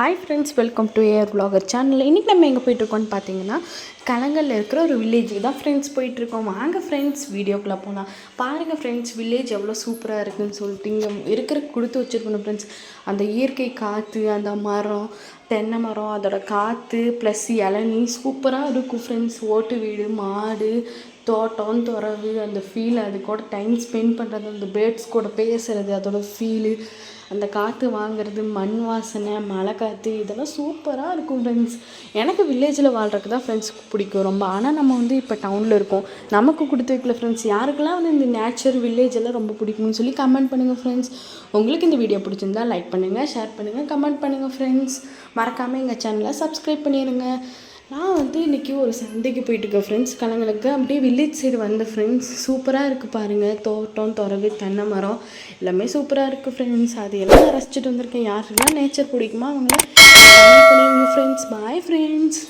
Hi friends, welcome to AR vlogger channel. இன்றைக்கி நம்ம எங்கே போயிட்டுருக்கோம்னு பார்த்தீங்கன்னா, கலங்கலில் இருக்கிற ஒரு வில்லேஜுக்கு தான் ஃப்ரெண்ட்ஸ் போயிட்டுருக்கோம். வாங்க ஃப்ரெண்ட்ஸ், வீடியோக்குள்ளே போகலாம். பாருங்கள் ஃப்ரெண்ட்ஸ், வில்லேஜ் எவ்வளோ சூப்பராக இருக்குதுன்னு சொல்லிட்டு இங்கே இருக்கிற கொடுத்து வச்சுருக்கணும் ஃப்ரெண்ட்ஸ். அந்த இயற்கை காற்று, அந்த மரம், தென்னை மரம், அதோட காற்று ப்ளஸ் இளநீ சூப்பராக இருக்கும் ஃப்ரெண்ட்ஸ். ஓட்டு வீடு, மாடு, தோட்டம், துறவு, அந்த ஃபீல், அது கூட டைம் ஸ்பெண்ட் பண்ணுறது, அந்த பேர்ட்ஸ் கூட பேசுகிறது, அதோட ஃபீலு, அந்த காற்று வாங்குறது, மண் வாசனை, மழை காற்று, இதெல்லாம் சூப்பராக இருக்கும் ஃப்ரெண்ட்ஸ். எனக்கு வில்லேஜில் வாழ்றதுக்கு தான் ஃப்ரெண்ட்ஸ் பிடிக்கும் ரொம்ப. ஆனால் நம்ம இப்போ டவுனில் இருக்கோம், நமக்கு கொடுத்து வைக்கல ஃப்ரெண்ட்ஸ். யாருக்கெல்லாம் இந்த நேச்சர் வில்லேஜ் எல்லாம் ரொம்ப பிடிக்கும்னு சொல்லி கமெண்ட் பண்ணுங்கள் ஃப்ரெண்ட்ஸ். உங்களுக்கு இந்த வீடியோ பிடிச்சிருந்தா லைக் பண்ணுங்கள், ஷேர் பண்ணுங்கள், கமெண்ட் பண்ணுங்கள் ஃப்ரெண்ட்ஸ். மறக்காமல் எங்கள் சேனலை சப்ஸ்கிரைப் பண்ணிடுங்க. நான் இன்றைக்கி ஒரு சந்தைக்கு போயிட்டுருக்கேன் ஃப்ரெண்ட்ஸ். கலங்களுக்கு அப்படியே வில்லேஜ் சைடு வந்த ஃப்ரெண்ட்ஸ். சூப்பராக இருக்குது பாருங்கள். தோட்டம், துறவு, தென்னை மரம் எல்லாமே சூப்பராக இருக்குது ஃப்ரெண்ட்ஸ். அது எல்லாம் ரசிச்சுட்டு வந்திருக்கேன். யாருக்கெல்லாம் நேச்சர் பிடிக்குமோ அவங்கள கமெண்ட் பண்ணிடுங்க ஃப்ரெண்ட்ஸ். Bye friends.